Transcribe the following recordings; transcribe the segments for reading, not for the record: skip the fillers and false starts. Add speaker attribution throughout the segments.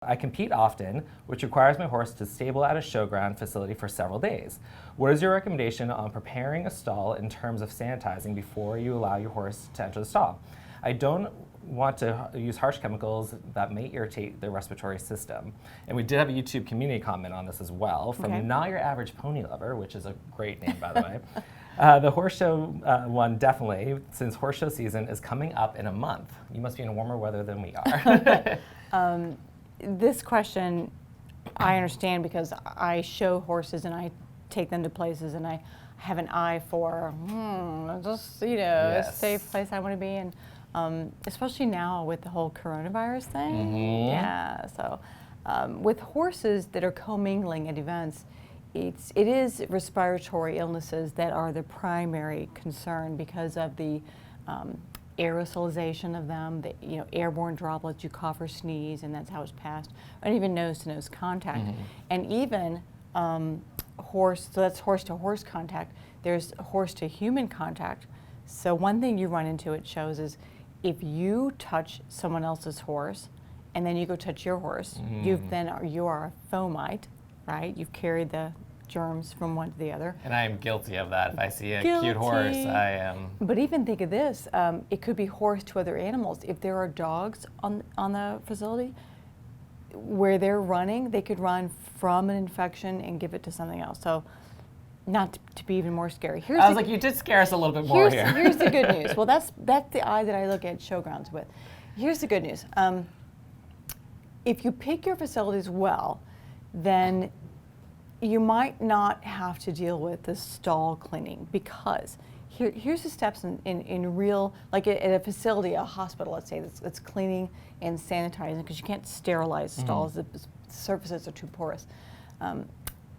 Speaker 1: I compete often, which requires my horse to stable at a showground facility for several days. What is your recommendation on preparing a stall in terms of sanitizing before you allow your horse to enter the stall? I don't want to use harsh chemicals that may irritate the respiratory system. And we did have a YouTube community comment on this as well from Not Your Average Pony Lover, which is a great name, by the way. The horse show one, definitely, since horse show season is coming up in a month. You must be in warmer weather than we are.
Speaker 2: This question I understand because I show horses and I take them to places and I have an eye for, just, a safe place I want to be in. Especially now with the whole coronavirus thing. Yeah, so with horses that are commingling at events, it is respiratory illnesses that are the primary concern because of the aerosolization of them, the airborne droplets, you cough or sneeze, and that's how it's passed, and even nose-to-nose contact. And even horse, so that's horse-to-horse contact. There's horse-to-human contact. So one thing you run into, it shows, is if you touch someone else's horse, and then you go touch your horse, you are a fomite, right? You've carried the germs from one to the other.
Speaker 1: And I am guilty of that. If I see a cute horse, I am.
Speaker 2: But even think of this, it could be horse to other animals. If there are dogs on the facility, where they're running, they could run from an infection and give it to something else. So not to be even more scary.
Speaker 1: I was like, you did scare us a little bit more here.
Speaker 2: Here's the good news. Well, that's the eye that I look at showgrounds with. Here's the good news. If you pick your facilities well, then you might not have to deal with the stall cleaning, because here's the steps in real, like at a facility, a hospital, let's say, that's cleaning and sanitizing, because you can't sterilize stalls, the surfaces are too porous.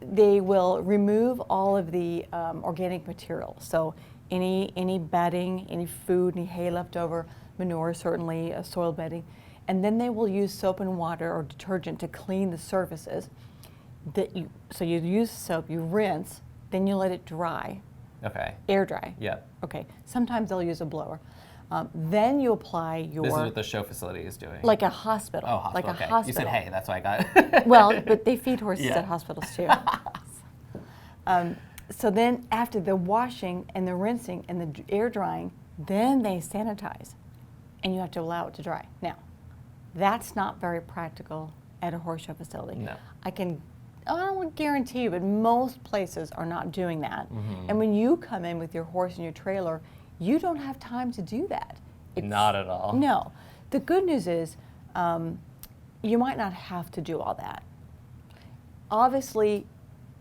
Speaker 2: They will remove all of the organic material. So any bedding, any food, any hay left over, manure, certainly soil bedding. And then they will use soap and water or detergent to clean the surfaces. So you use soap, you rinse, then you let it dry.
Speaker 1: Okay.
Speaker 2: Air dry.
Speaker 1: Yep.
Speaker 2: Okay. Sometimes they'll use a blower. Then you apply your...
Speaker 1: This is what the show facility is doing.
Speaker 2: Like a hospital.
Speaker 1: Oh, hospital.
Speaker 2: Like a
Speaker 1: okay.
Speaker 2: hospital.
Speaker 1: You said hay, that's why I got it.
Speaker 2: Well, but they feed horses at hospitals too. So then after the washing and the rinsing and the air drying, then they sanitize. And you have to allow it to dry. Now, that's not very practical at a horse show facility.
Speaker 1: No.
Speaker 2: I don't guarantee you, but most places are not doing that. And when you come in with your horse and your trailer, you don't have time to do that.
Speaker 1: Not at all.
Speaker 2: No. The good news is you might not have to do all that. Obviously,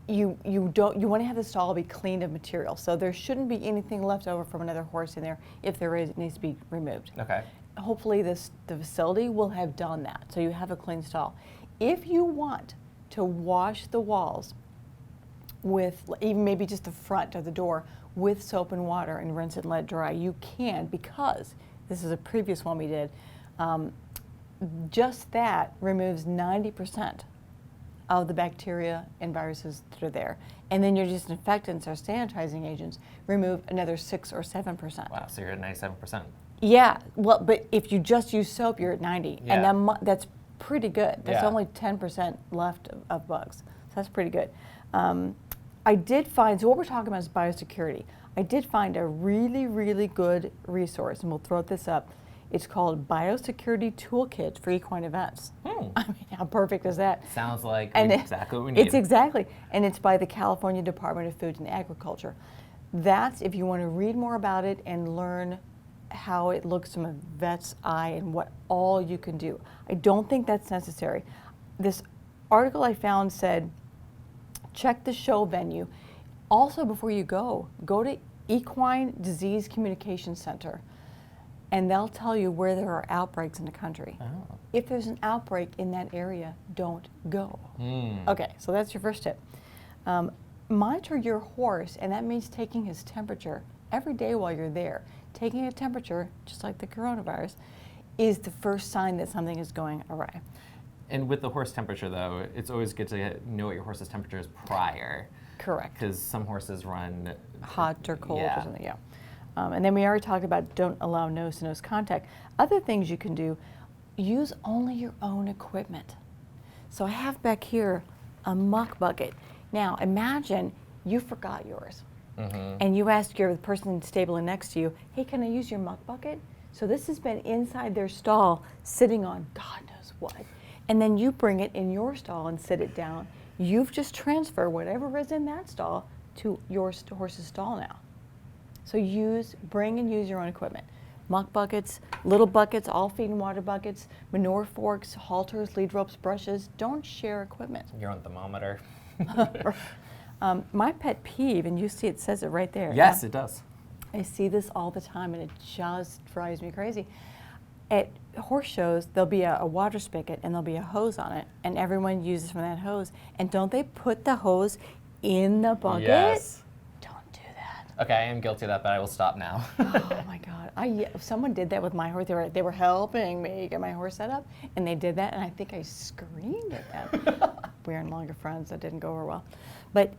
Speaker 2: you want to have the stall be cleaned of material, so there shouldn't be anything left over from another horse in there. If there is, it needs to be removed.
Speaker 1: Okay.
Speaker 2: Hopefully the facility will have done that, so you have a clean stall. If you want to wash the walls with, even maybe just the front of the door, with soap and water and rinse it and let it dry, you can, because this is a previous one we did. Just that removes 90% of the bacteria and viruses that are there. And then your disinfectants or sanitizing agents remove another 6 or 7%.
Speaker 1: Wow, so you're at 97%.
Speaker 2: Yeah, well, but if you just use soap, you're at 90,
Speaker 1: Yeah.
Speaker 2: and that's pretty good. That's
Speaker 1: Yeah.
Speaker 2: only 10% left of bugs, so that's pretty good. I did find, so what we're talking about is biosecurity. I did find a really, really good resource, and we'll throw this up. It's called Biosecurity Toolkit for Equine Events. I mean, how perfect is that?
Speaker 1: Sounds like exactly what we need.
Speaker 2: It's exactly, and it's by the California Department of Food and Agriculture. That's if you want to read more about it and learn how it looks from a vet's eye and what all you can do. I don't think that's necessary. This article I found said, check the show venue. Also, before you go to Equine Disease Communication Center, and they'll tell you where there are outbreaks in the country.
Speaker 1: Oh.
Speaker 2: If there's an outbreak in that area, don't go. Okay, so that's your first tip. Monitor your horse, and that means taking his temperature every day while you're there. Taking a temperature, just like the coronavirus, is the first sign that something is going awry.
Speaker 1: And with the horse temperature, though, it's always good to know what your horse's temperature is prior.
Speaker 2: Correct.
Speaker 1: Because some horses run
Speaker 2: hot or cold or something, yeah. And then we already talked about don't allow nose-to-nose contact. Other things you can do, use only your own equipment. So I have back here a muck bucket. Now imagine you forgot yours. And you ask your person stabling next to you, hey, can I use your muck bucket? So this has been inside their stall, sitting on God knows what. And then you bring it in your stall and sit it down. You've just transferred whatever is in that stall to your horse's stall now. So bring and use your own equipment. Muck buckets, little buckets, all feed and water buckets, manure forks, halters, lead ropes, brushes. Don't share equipment.
Speaker 1: Your own thermometer.
Speaker 2: My pet peeve, and you see it says it right there.
Speaker 1: Yes, it does.
Speaker 2: I see this all the time, and it just drives me crazy. At horse shows, there'll be a water spigot, and there'll be a hose on it, and everyone uses from that hose. And don't they put the hose in the bucket?
Speaker 1: Yes.
Speaker 2: Don't do that.
Speaker 1: Okay, I am guilty of that, but I will stop now.
Speaker 2: Oh my God! Someone did that with my horse. They were helping me get my horse set up, and they did that, and I think I screamed at them. We're no longer friends. That didn't go over well, but.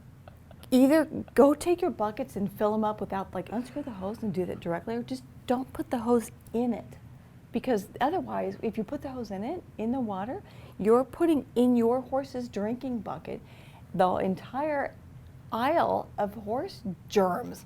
Speaker 2: Either go take your buckets and fill them up without, like, unscrew the hose and do that directly, or just don't put the hose in it. Because otherwise, if you put the hose in the water, you're putting in your horse's drinking bucket the entire aisle of horse germs.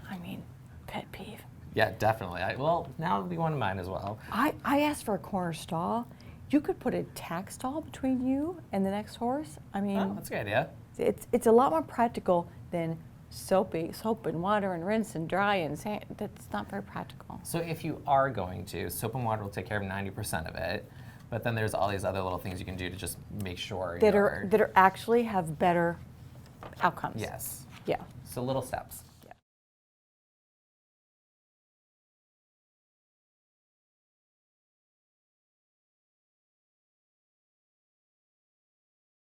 Speaker 2: I mean, pet peeve.
Speaker 1: Yeah, definitely. Well, now it'll be one of mine as well.
Speaker 2: I asked for a corner stall. You could put a tack stall between you and the next horse. I mean,
Speaker 1: Oh, that's a good idea.
Speaker 2: It's a lot more practical than soap and water and rinse and dry and sand. That's not very practical.
Speaker 1: So if you are going to, soap and water will take care of 90% of it, but then there's all these other little things you can do to just make sure
Speaker 2: That are actually have better outcomes.
Speaker 1: Yes.
Speaker 2: Yeah.
Speaker 1: So little steps.